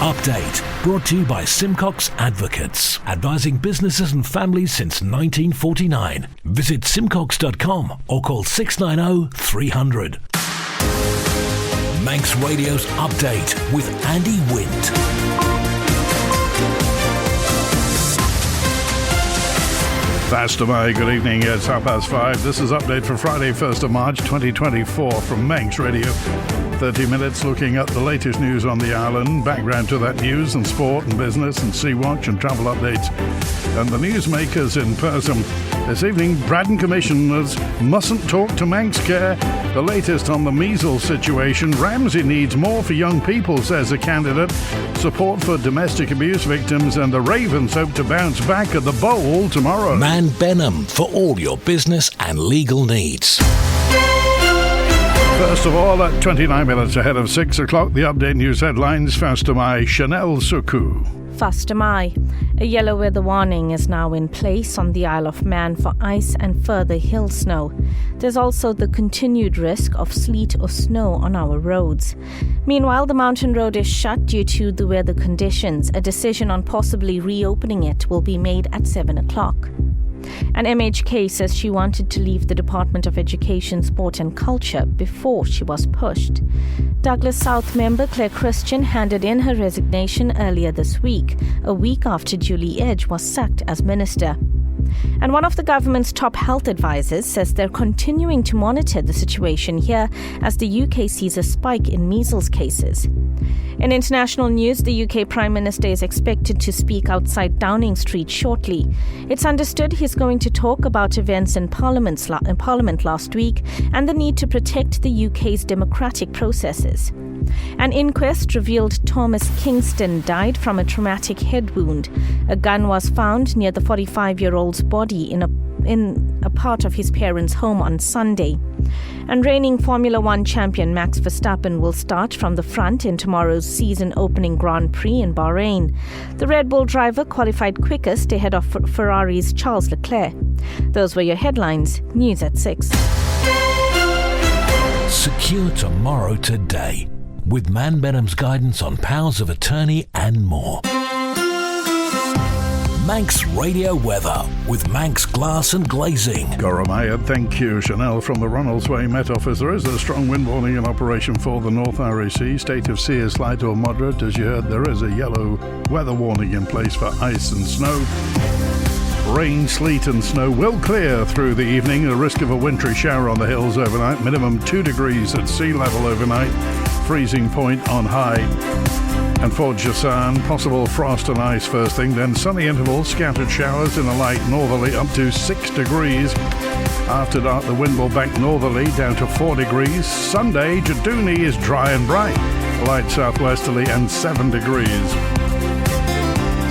Update, brought to you by Simcox Advocates, advising businesses and families since 1949. Visit simcox.com or call 690 300. Manx Radio's Update with Andy Wint. Faster May, good evening, it's 5:30. This is Update for Friday, 1st of March 2024 from Manx Radio. 30 minutes looking at the latest news on the island, background to that news and sport and business and Sea Watch and travel updates. And the newsmakers in person. This evening, Braddan commissioners mustn't talk to Manx Care. The latest on the measles situation. Ramsey needs more for young people, says a candidate. Support for domestic abuse victims, and the Ravens hope to bounce back at the Bowl tomorrow. Man Benham for all your business and legal needs. First of all, at 29 minutes ahead of 6 o'clock, the Update News headlines. First to my Chanel Suku. First of May. A yellow weather warning is now in place on the Isle of Man for ice and further hill snow. There's also the continued risk of sleet or snow on our roads. Meanwhile, the mountain road is shut due to the weather conditions. A decision on possibly reopening it will be made at 7 o'clock. And MHK says she wanted to leave the Department of Education, Sport and Culture before she was pushed. Douglas South member Claire Christian handed in her resignation earlier this week, a week after Julie Edge was sacked as minister. And one of the government's top health advisors says they're continuing to monitor the situation here as the UK sees a spike in measles cases. In international news, the UK Prime Minister is expected to speak outside Downing Street shortly. It's understood he's going to talk about events in Parliament last week and the need to protect the UK's democratic processes. An inquest revealed Thomas Kingston died from a traumatic head wound. A gun was found near the 45-year-old's body in a part of his parents' home on Sunday. And reigning Formula One champion Max Verstappen will start from the front in tomorrow's season-opening Grand Prix in Bahrain. The Red Bull driver qualified quickest ahead of Ferrari's Charles Leclerc. Those were your headlines. News at 6. Secure tomorrow today with Man Benham's guidance on powers of attorney and more. Manx Radio Weather with Manx Glass and Glazing. Goramaya, thank you. Chanel from the Ronaldsway Met Office. There is a strong wind warning in operation for the North Irish Sea. State of sea is slight or moderate. As you heard, there is a yellow weather warning in place for ice and snow. Rain, sleet and snow will clear through the evening. A risk of a wintry shower on the hills overnight. Minimum 2 degrees at sea level overnight. Freezing point on high. And for Jasan, possible frost and ice first thing, then sunny intervals, scattered showers in a light northerly up to 6 degrees. After dark, the wind will bank northerly down to 4 degrees. Sunday, Jadooni is dry and bright, light southwesterly and 7 degrees.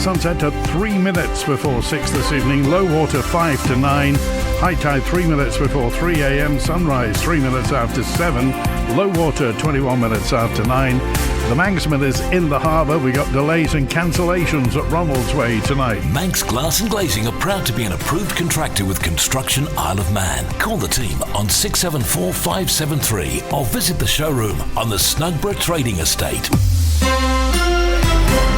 Sunset at 3 minutes before 6 this evening, low water 5 to 9, high tide 3 minutes before 3 a.m, sunrise 3 minutes after 7, low water 21 minutes after 9. The Manxman is in the harbour. We got delays and cancellations at Ronaldsway tonight. Manx Glass and Glazing are proud to be an approved contractor with Construction Isle of Man. Call the team on 674 573 or visit the showroom on the Snugborough Trading Estate.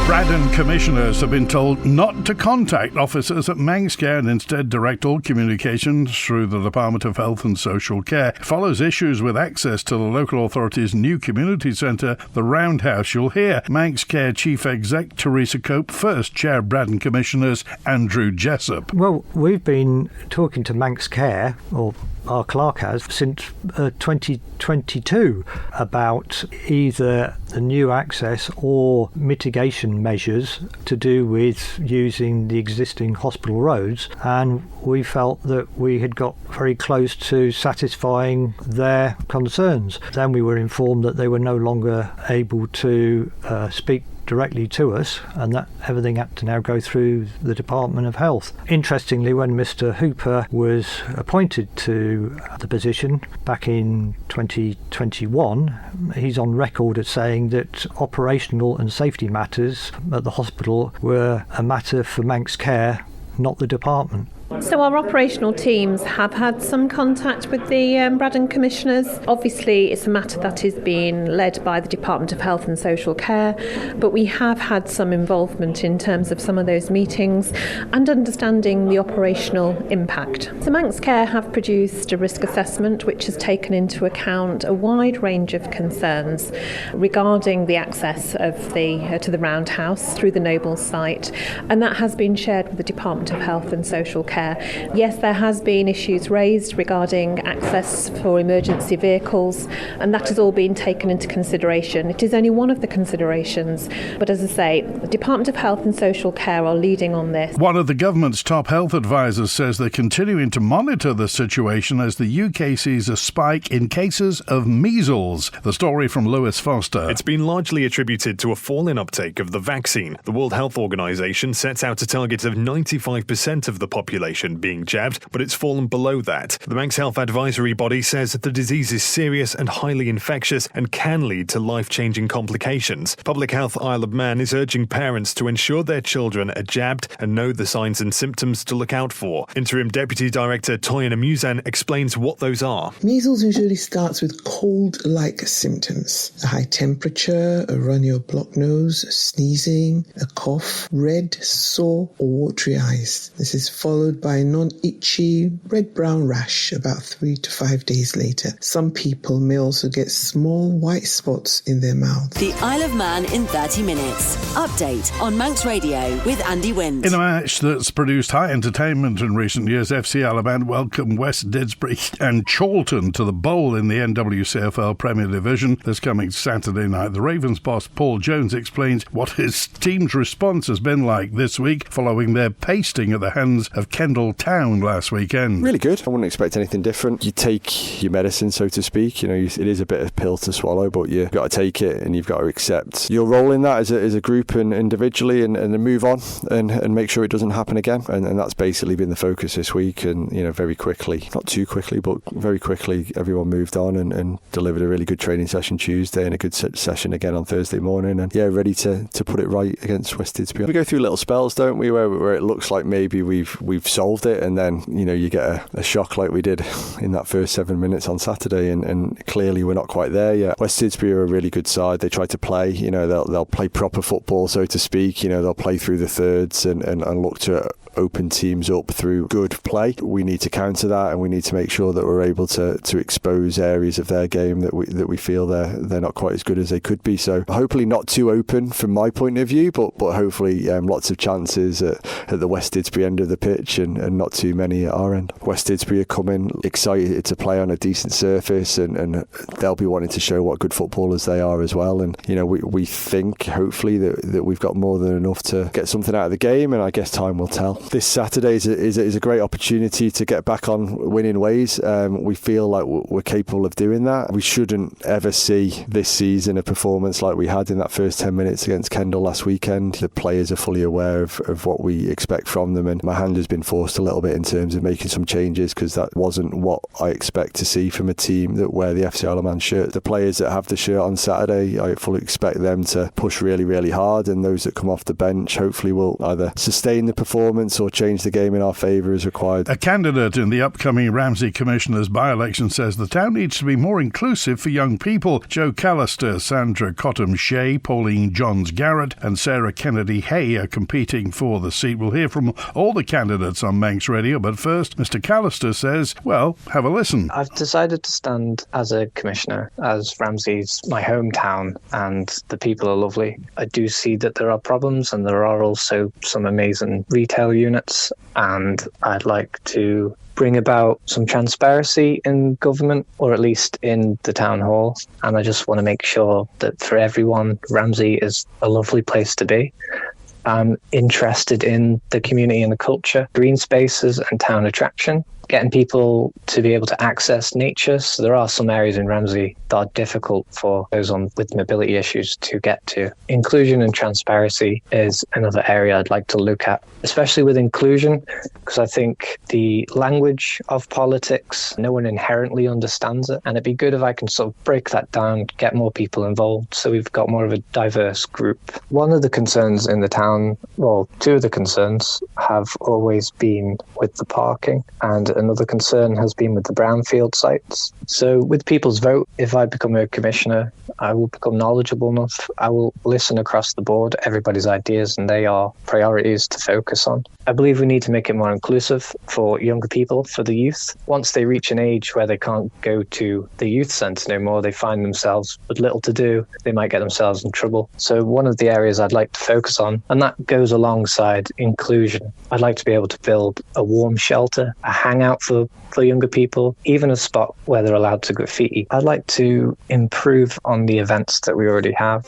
Braddan commissioners have been told not to contact officers at Manx Care and instead direct all communications through the Department of Health and Social Care. It follows issues with access to the local authority's new community centre, the Roundhouse. You'll hear Manx Care Chief Exec Teresa Cope first chair Braddan commissioners Andrew Jessup. Well, we've been talking to Manx Care, or our clerk has, since 2022 about either the new access or mitigation measures to do with using the existing hospital roads, and we felt that we had got very close to satisfying their concerns. Then we were informed that they were no longer able to speak directly to us, and that everything had to now go through the Department of Health. Interestingly, when Mr. Hooper was appointed to the position back in 2021, he's on record as saying that operational and safety matters at the hospital were a matter for Manx Care, not the department. So our operational teams have had some contact with the Braddan Commissioners. Obviously, it's a matter that is being led by the Department of Health and Social Care, but we have had some involvement in terms of some of those meetings and understanding the operational impact. So Manx Care have produced a risk assessment which has taken into account a wide range of concerns regarding the access of to the Roundhouse through the Noble site, and that has been shared with the Department of Health and Social Care. Yes, there has been issues raised regarding access for emergency vehicles, and that has all been taken into consideration. It is only one of the considerations, but as I say, the Department of Health and Social Care are leading on this. One of the government's top health advisors says they're continuing to monitor the situation as the UK sees a spike in cases of measles. The story from Lewis Foster. It's been largely attributed to a fall in uptake of the vaccine. The World Health Organization sets out a target of 95% of the population being jabbed, but it's fallen below that. The Manx Health Advisory Body says that the disease is serious and highly infectious and can lead to life-changing complications. Public Health Isle of Man is urging parents to ensure their children are jabbed and know the signs and symptoms to look out for. Interim Deputy Director Toyin Amusan explains what those are. Measles usually starts with cold-like symptoms. A high temperature, a runny or blocked nose, sneezing, a cough, red, sore or watery eyes. This is followed by a non-itchy red-brown rash about 3 to 5 days later. Some people may also get small white spots in their mouth. The Isle of Man in 30 minutes. Update on Manx Radio with Andy Wint. In a match that's produced high entertainment in recent years, FC Isle of Man welcome West Didsbury and Chorlton to the bowl in the NWCFL Premier Division this coming Saturday night. The Ravens boss Paul Jones explains what his team's response has been like this week following their pasting at the hands of Kendal Town last weekend. Really good. I wouldn't expect anything different. You take your medicine, so to speak. It is a bit of a pill to swallow, but you've got to take it and you've got to accept your role in that as a group and individually and then move on and make sure it doesn't happen again. And that's basically been the focus this week. And, very quickly, not too quickly, but very quickly, everyone moved on and delivered a really good training session Tuesday and a good session again on Thursday morning. And ready to put it right against West Didsbury. We go through little spells, don't we, where it looks like maybe we've solved it, and then you get a shock like we did in that first 7 minutes on Saturday, and clearly we're not quite there yet. West Didsbury are a really good side. They try to play, they'll play proper football, so to speak. They'll play through the thirds and look to open teams up through good play. We need to counter that, and we need to make sure that we're able to expose areas of their game that we feel they're not quite as good as they could be. So hopefully not too open from my point of view, but hopefully lots of chances at the West Didsbury end of the pitch and not too many at our end. West Didsbury are coming excited to play on a decent surface, and they'll be wanting to show what good footballers they are as well. And we think hopefully that we've got more than enough to get something out of the game, and I guess time will tell. This Saturday is a great opportunity to get back on winning ways. We feel like we're capable of doing that. We shouldn't ever see this season a performance like we had in that first 10 minutes against Kendal last weekend. The players are fully aware of what we expect from them, and my hand has been forced a little bit in terms of making some changes, because that wasn't what I expect to see from a team that wear the FC Isle of Man shirt. The players that have the shirt on Saturday, I fully expect them to push really, really hard, and those that come off the bench hopefully will either sustain the performance or change the game in our favour as required. A candidate in the upcoming Ramsey Commissioner's by-election says the town needs to be more inclusive for young people. Joe Callister, Sandra Cottam-Shea, Pauline Johns-Garrett and Sarah Kennedy-Hay are competing for the seat. We'll hear from all the candidates on Manx Radio, but first, Mr Callister says, well, have a listen. I've decided to stand as a commissioner, as Ramsey's my hometown, and the people are lovely. I do see that there are problems, and there are also some amazing retail units, and I'd like to bring about some transparency in government, or at least in the town hall. And I just want to make sure that for everyone, Ramsey is a lovely place to be. I'm interested in the community and the culture, green spaces and town attraction. getting people to be able to access nature. So there are some areas in Ramsey that are difficult for those with mobility issues to get to. Inclusion and transparency is another area I'd like to look at, especially with inclusion, because I think the language of politics, no one inherently understands it. And it'd be good if I can sort of break that down, get more people involved, so we've got more of a diverse group. One of the concerns in the town, well, two of the concerns have always been with the parking, and another concern has been with the brownfield sites. So with people's vote, if I become a commissioner, I will become knowledgeable enough. I will listen across the board, everybody's ideas, and they are priorities to focus on. I believe we need to make it more inclusive for younger people, for the youth. Once they reach an age where they can't go to the youth centre no more, they find themselves with little to do, they might get themselves in trouble. So one of the areas I'd like to focus on, and that goes alongside inclusion, I'd like to be able to build a warm shelter, a hangout for younger people, even a spot where they're allowed to graffiti. I'd like to improve on the events that we already have.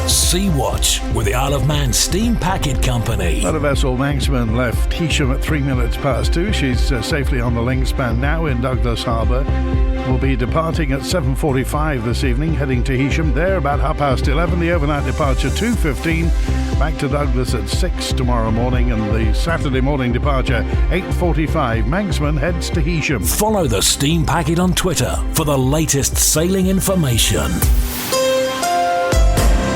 Sea Watch with the Isle of Man Steam Packet Company. Motor vessel Manxman left Heysham at 3 minutes past 2. She's safely on the link span now in Douglas Harbour. Will be departing at 7:45 this evening, heading to Heysham. There about 11:30. The overnight departure 2:15. Back to Douglas at 6 tomorrow morning, and the Saturday morning departure 8:45. Manxman heads to Heysham. Follow the Steam Packet on Twitter for the latest sailing information.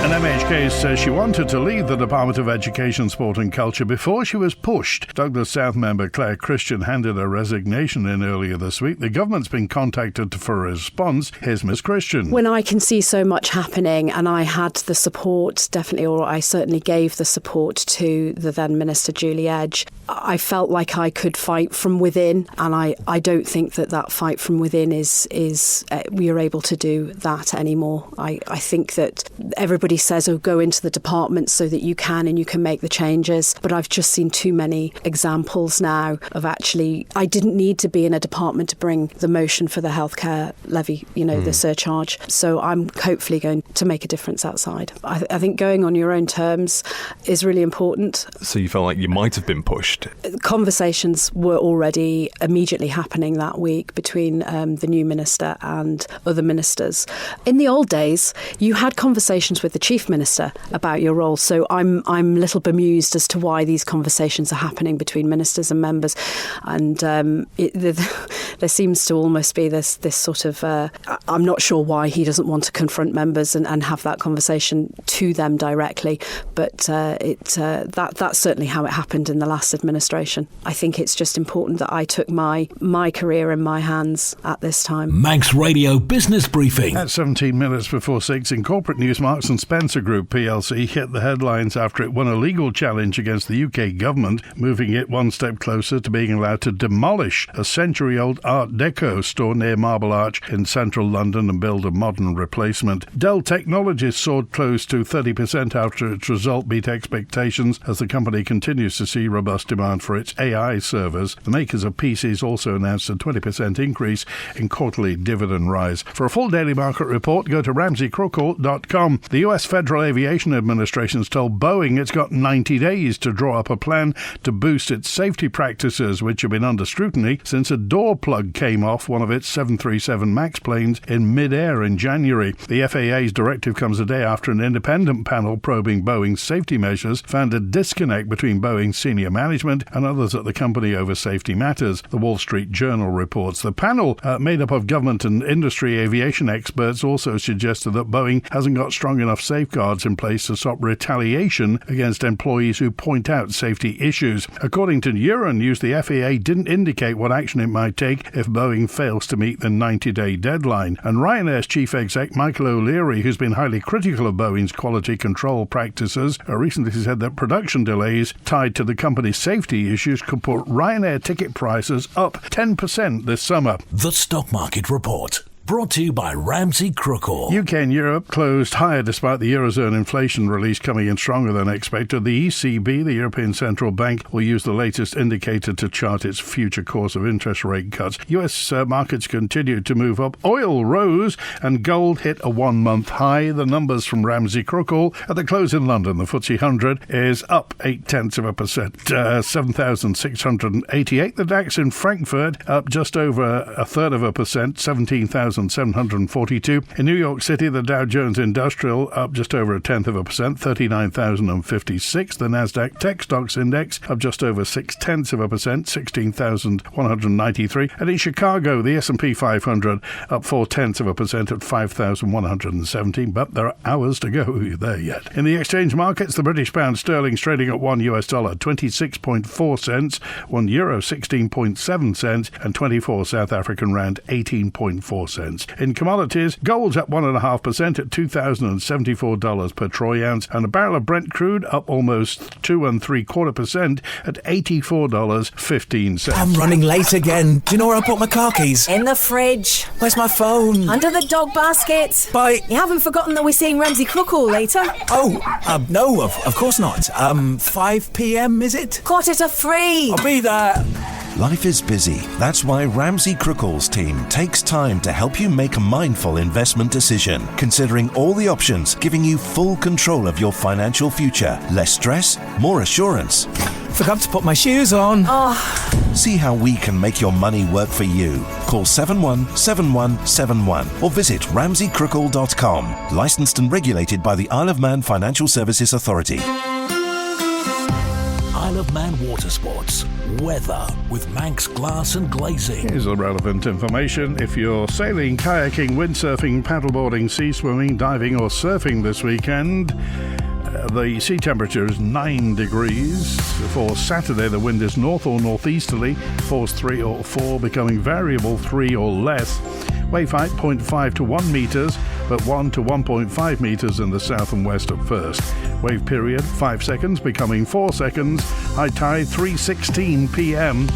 And MHK says she wanted to leave the Department of Education, Sport and Culture before she was pushed. Douglas South member Claire Christian handed her resignation in earlier this week. The government's been contacted for a response. Here's Miss Christian. When I can see so much happening, and I had the support, definitely, or I certainly gave the support to the then Minister Julie Edge, I felt like I could fight from within, and I don't think that fight from within is we are able to do that anymore. I think that everybody says, oh, go into the department so that you can make the changes. But I've just seen too many examples now of actually, I didn't need to be in a department to bring the motion for the healthcare levy, the surcharge. So I'm hopefully going to make a difference outside. I think going on your own terms is really important. So you felt like you might have been pushed? Conversations were already immediately happening that week between the new minister and other ministers. In the old days, you had conversations with the Chief Minister about your role. So I'm a little bemused as to why these conversations are happening between ministers and members. And there seems to almost be this sort of, I'm not sure why he doesn't want to confront members and have that conversation to them directly. But that's certainly how it happened in the last administration. I think it's just important that I took my career in my hands at this time. Manx Radio Business Briefing. At 17 minutes before 6, in corporate news, Marks & Spencer Group plc hit the headlines after it won a legal challenge against the UK government, moving it one step closer to being allowed to demolish a century-old Art Deco store near Marble Arch in central London and build a modern replacement. Dell Technologies soared close to 30% after its result beat expectations as the company continues to see robust demand for its AI servers. The makers of PCs also announced a 20% increase in quarterly dividend rise. For a full daily market report, go to ramseycrocourt.com. The US Federal Aviation Administration has told Boeing it's got 90 days to draw up a plan to boost its safety practices, which have been under scrutiny since a door plug came off one of its 737 MAX planes in mid-air in January. The FAA's directive comes a day after an independent panel probing Boeing's safety measures found a disconnect between Boeing's senior management and others at the company over safety matters. The Wall Street Journal reports the panel, made up of government and industry aviation experts, also suggested that Boeing hasn't got strong enough safeguards in place to stop retaliation against employees who point out safety issues. According to Euronews, the FAA didn't indicate what action it might take if Boeing fails to meet the 90-day deadline. And Ryanair's chief exec, Michael O'Leary, who's been highly critical of Boeing's quality control practices, recently said that production delays tied to the company's safety issues could put Ryanair ticket prices up 10% this summer. The Stock Market Report. brought to you by Ramsey Crookall. UK and Europe closed higher despite the Eurozone inflation release coming in stronger than expected. The ECB, the European Central Bank, will use the latest indicator to chart its future course of interest rate cuts. US markets continued to move up. Oil rose and gold hit a one-month high. The numbers from Ramsey Crookall at the close in London. The FTSE 100 is up 0.8%, 7,688. The DAX in Frankfurt up just over 1/3%, 17,742. In New York City, the Dow Jones Industrial up just over 0.1%, 39,056. The Nasdaq Tech Stocks Index up just over 0.6%, 16,193. And in Chicago, the S&P 500 up 0.4% at 5,117. But there are hours to go there yet. In the exchange markets, the British pound sterling trading at $1 26.4 cents, €1 16.7 cents, and 24 South African rand 18.4 cents. In commodities, gold's up 1.5% at $2,074 per troy ounce, and a barrel of Brent crude up almost 2.75% at $84.15. I'm running late again. Do you know where I put my car keys? In the fridge. Where's my phone? Under the dog basket. Bye. You haven't forgotten that we're seeing Ramsey Crookall later? Oh, no, of course not. 5 p.m, is it? 3:45. I'll be there. Life is busy. That's why Ramsey Crookall's team takes time to help you make a mindful investment decision, considering all the options, giving you full control of your financial future. Less stress, more assurance. Forgot to put my shoes on. Oh. See how we can make your money work for you. Call 717171 or visit ramseycrookall.com. Licensed and regulated by the Isle of Man Financial Services Authority. Isle of Man Water Sports. Weather with Manx Glass and Glazing. Here's the relevant information. If you're sailing, kayaking, windsurfing, paddleboarding, sea swimming, diving or surfing this weekend, the sea temperature is 9 degrees. For Saturday, the wind is north or northeasterly, force 3 or 4, becoming variable 3 or less. Wave height 0.5 to 1 metres, but 1 to 1.5 metres in the south and west at first. Wave period 5 seconds, becoming 4 seconds. High tide 3:16 p.m.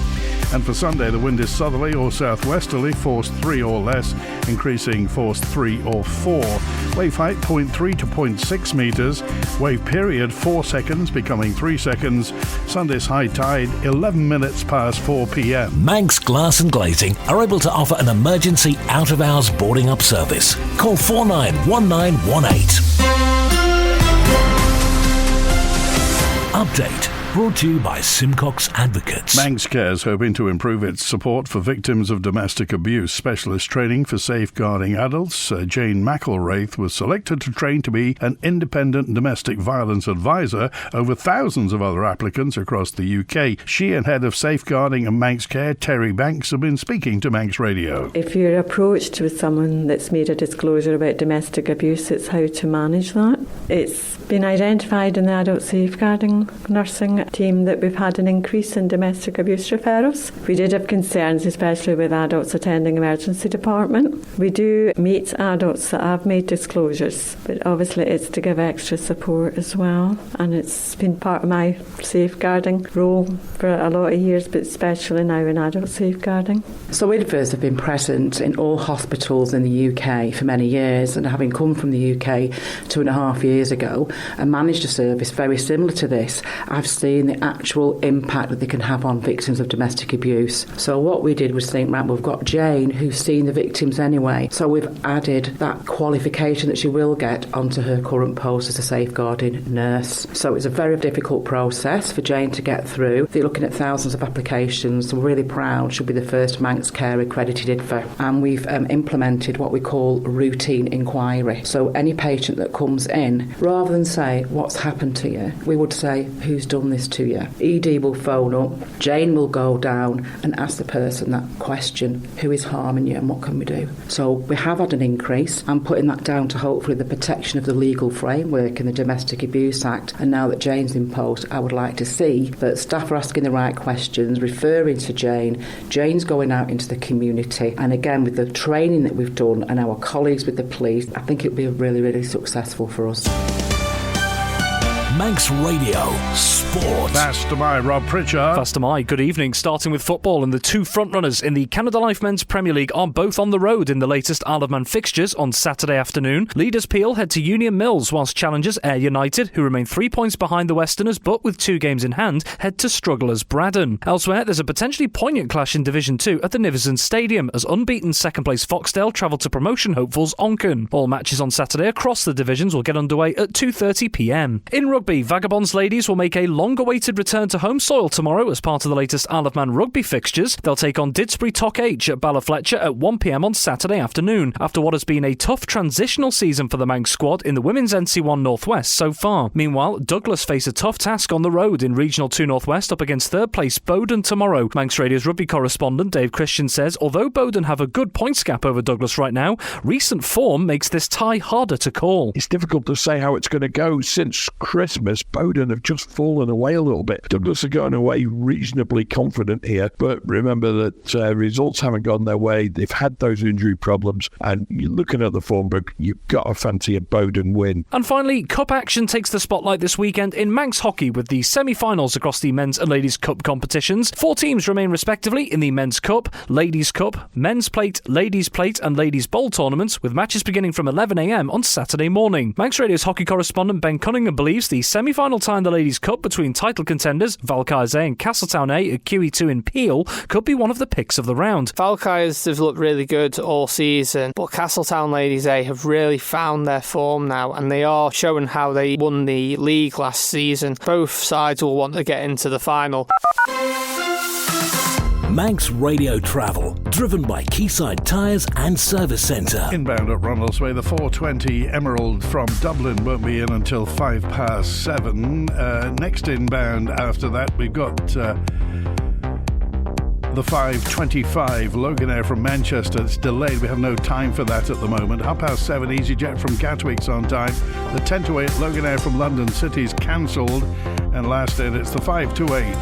And for Sunday, the wind is southerly or southwesterly, force 3 or less, increasing force 3 or 4. Wave height 0.3 to 0.6 metres. Wave period 4 seconds, becoming 3 seconds. Sunday's high tide 11 minutes past 4 p.m. Manx Glass and Glazing are able to offer an emergency out-of-hours boarding up service. Call 491918. Update brought to you by Simcox Advocates. Manx Care's hoping to improve its support for victims of domestic abuse. Specialist training for safeguarding adults. Jane McElwraith was selected to train to be an independent domestic violence advisor over thousands of other applicants across the UK. She and Head of Safeguarding and Manx Care, Terry Banks, have been speaking to Manx Radio. If you're approached with someone that's made a disclosure about domestic abuse, it's how to manage that. It's been identified in the adult safeguarding nursing team that we've had an increase in domestic abuse referrals. We did have concerns, especially with adults attending emergency department. We do meet adults that have made disclosures, but obviously it's to give extra support as well, and it's been part of my safeguarding role for a lot of years, but especially now in adult safeguarding. So Idvers have been present in all hospitals in the UK for many years, and having come from the UK 2.5 years ago and managed a service very similar to this, I've seen the actual impact that they can have on victims of domestic abuse. So what we did was think, right, we've got Jane who's seen the victims anyway, so we've added that qualification that she will get onto her current post as a safeguarding nurse. So it's a very difficult process for Jane to get through. They're looking at thousands of applications, so we're really proud she'll be the first Manx Care accredited IDVA. And we've implemented what we call routine inquiry. So any patient that comes in, rather than say, what's happened to you, we would say, who's done this to you? ED will phone up, Jane will go down and ask the person that question, who is harming you and what can we do? So we have had an increase. I'm putting that down to hopefully the protection of the legal framework in the Domestic Abuse Act, and now that Jane's in post, I would like to see that staff are asking the right questions, referring to Jane. Jane's going out into the community, and again with the training that we've done and our colleagues with the police, I think it'll be really, really successful for us. Manx Radio Sport. Fast am I, Rob Pritchard. Fast am I. Good evening. Starting with football, and the two frontrunners in the Canada Life Men's Premier League are both on the road in the latest Isle of Man fixtures on Saturday afternoon. Leaders Peel head to Union Mills, whilst challengers Ayr United, who remain 3 points behind the Westerners but with 2 games in hand, head to strugglers Braddan. Elsewhere, there's a potentially poignant clash in Division 2 at the Niverson Stadium as unbeaten second-place Foxdale travel to promotion hopefuls Onchan. All matches on Saturday across the divisions will get underway at 2:30pm. In rugby, Vagabonds ladies will make a long-awaited return to home soil tomorrow as part of the latest Isle of Man rugby fixtures. They'll take on Didsbury Toc H at Ballafletcher at 1pm on Saturday afternoon, after what has been a tough transitional season for the Manx squad in the Women's NC1 Northwest so far. Meanwhile, Douglas face a tough task on the road in Regional 2 Northwest up against third-place Bowden tomorrow. Manx Radio's rugby correspondent Dave Christian says although Bowden have a good points gap over Douglas right now, recent form makes this tie harder to call. It's difficult to say how it's going to go. Since Christmas, Bowden have just fallen away a little bit. Douglas are going away reasonably confident here, but remember that results haven't gone their way. They've had those injury problems, and you're looking at the form book, you've got to fancy a Bowden win. And finally, Cup action takes the spotlight this weekend in Manx hockey with the semi-finals across the Men's and Ladies' Cup competitions. 4 teams remain respectively in the Men's Cup, Ladies' Cup, Men's Plate, Ladies' Plate and Ladies' Bowl tournaments, with matches beginning from 11am on Saturday morning. Manx Radio's hockey correspondent Ben Cunningham believes the semi-final tie in the Ladies' Cup between title contenders Valkyries A and Castletown A at QE2 in Peel could be one of the picks of the round. Valkyries have looked really good all season, but Castletown Ladies A have really found their form now, and they are showing how they won the league last season. Both sides will want to get into the final. Manx Radio Travel, driven by Quayside Tyres and Service Centre. Inbound at Ronaldsway, the 420 Emerald from Dublin won't be in until 7:05. Next inbound after that, we've got the 5:25 Loganair from Manchester. It's delayed. We have no time for that at the moment. 7:30 EasyJet from Gatwick's on time. The 10:08 Loganair from London City's cancelled. And last in, it's the 5:28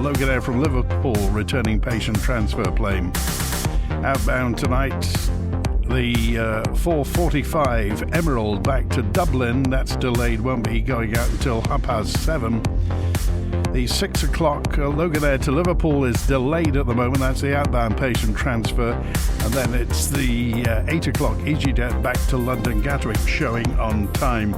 Loganair from Liverpool returning patient transfer plane. Outbound tonight, the 4:45 Emerald back to Dublin. That's delayed. Won't be going out until 7:30. The 6 o'clock Loganair to Liverpool is delayed at the moment. That's the outbound patient transfer. And then it's the 8 o'clock EasyJet back to London Gatwick showing on time.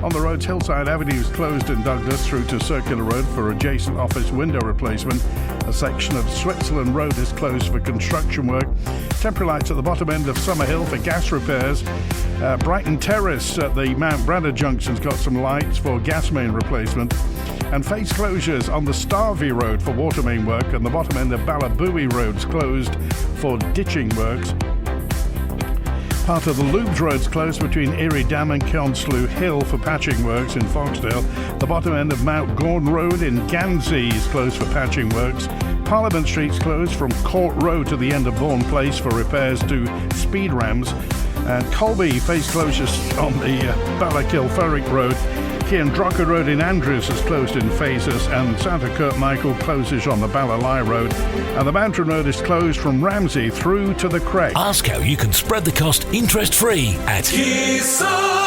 On the roads, Hillside Avenue is closed in Douglas through to Circular Road for adjacent office window replacement. A section of Switzerland Road is closed for construction work. Temporary lights at the bottom end of Summerhill for gas repairs. Brighton Terrace at the Mount Bradder Junction's got some lights for gas main replacement. And face closures on the Starvey Road for water main work, and the bottom end of Ballabooey Road's closed for ditching works. Part of the Loubs Road's closed between Erie Dam and Keonslew Hill for patching works in Foxdale. The bottom end of Mount Gordon Road in Gansey is closed for patching works. Parliament Street's closed from Court Road to the end of Bourne Place for repairs to speed rams. And Colby face closures on the Ballakilferrick Road. Kiandrocka Road in Andrews is closed in phases, and Santa Kirkmichael closes on the Ballalai Road. And the Mountain Road is closed from Ramsey through to the Craig. Ask how you can spread the cost interest-free at Quayside.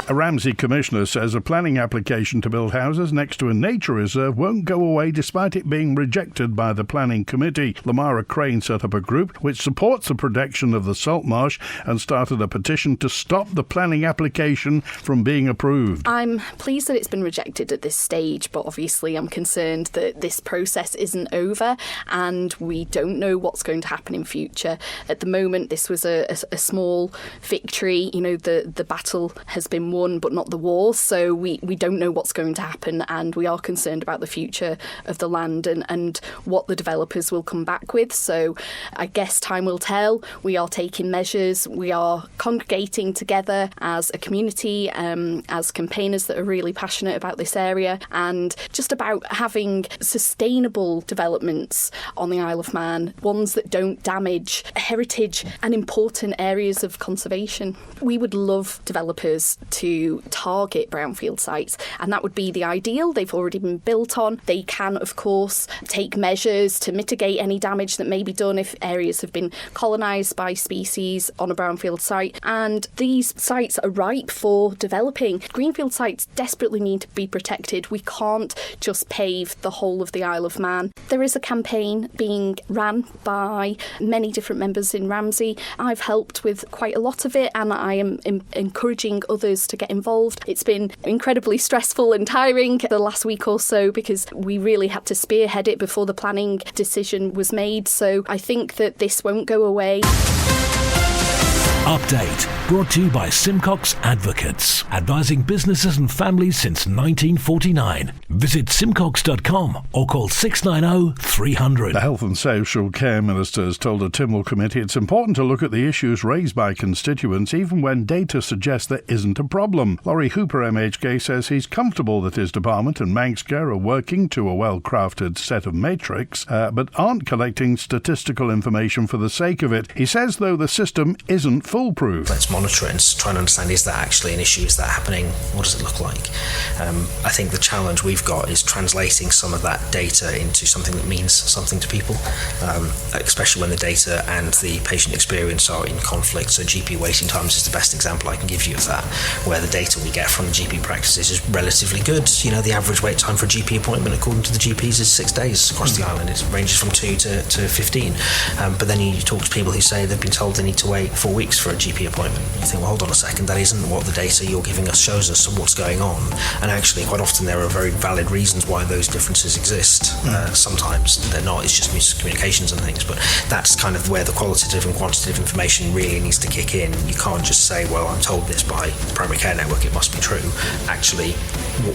A Ramsey commissioner says a planning application to build houses next to a nature reserve won't go away despite it being rejected by the planning committee. Lamara Crane set up a group which supports the protection of the salt marsh and started a petition to stop the planning application from being approved. I'm pleased that it's been rejected at this stage, but obviously I'm concerned that this process isn't over and we don't know what's going to happen in future. At the moment, this was a small victory. You know, the battle has been won, but not the war, so we don't know what's going to happen, and we are concerned about the future of the land and what the developers will come back with. So I guess time will tell. We are taking measures, we are congregating together as a community, as campaigners that are really passionate about this area, and just about having sustainable developments on the Isle of Man, ones that don't damage heritage and important areas of conservation. We would love developers to to target brownfield sites, and that would be the ideal. They've already been built on. They can, of course, take measures to mitigate any damage that may be done if areas have been colonised by species on a brownfield site, and these sites are ripe for developing. Greenfield sites desperately need to be protected. We can't just pave the whole of the Isle of Man. There is a campaign being ran by many different members in Ramsey. I've helped with quite a lot of it, and I am encouraging others to get involved. It's been incredibly stressful and tiring the last week or so because we really had to spearhead it before the planning decision was made. So I think that this won't go away. Update brought to you by Simcox Advocates, advising businesses and families since 1949. Visit simcox.com or call 690 300. The Health and Social Care Minister has told a Tynwald committee it's important to look at the issues raised by constituents even when data suggests there isn't a problem. Laurie Hooper MHK says he's comfortable that his department and Manx Care are working to a well-crafted set of matrix, but aren't collecting statistical information for the sake of it. He says, though, the system isn't foolproof. Let's monitor it and try and understand, is that actually an issue? Is that happening? What does it look like? I think the challenge we've got is translating some of that data into something that means something to people, especially when the data and the patient experience are in conflict. So GP waiting times is the best example I can give you of that, where the data we get from the GP practices is relatively good. You know, the average wait time for a GP appointment according to the GPs is 6 days across the island. It ranges from 2 to 15. But then you talk to people who say they've been told they need to wait 4 weeks for a GP appointment. You think, well, hold on a second, that isn't what the data you're giving us shows us what's going on. And actually, quite often there are very valid reasons why those differences exist. Sometimes they're not, it's just miscommunications and things, but that's kind of where the qualitative and quantitative information really needs to kick in. You can't just say, well, I'm told this by the primary care network, it must be true. Actually,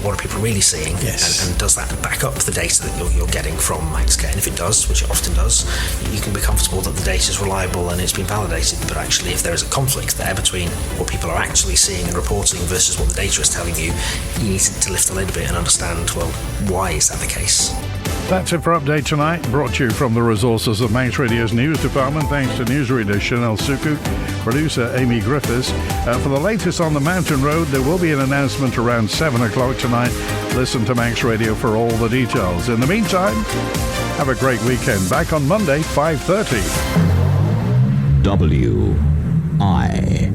what are people really seeing? Yes. And does that back up the data that you're getting from Manx Care? And if it does, which it often does, you can be comfortable that the data is reliable and it's been validated. But actually, if there is a conflict there between what people are actually seeing and reporting versus what the data is telling you, you need to lift a little bit and understand, well, why is that the case? That's it for Update Tonight, brought to you from the resources of Manx Radio's news department, thanks to newsreader Chanel Suku, producer Amy Griffiths. For the latest on the Mountain Road, there will be an announcement around 7 o'clock tonight. Listen to Manx Radio for all the details. In the meantime, have a great weekend. Back on Monday, 5:30. WINT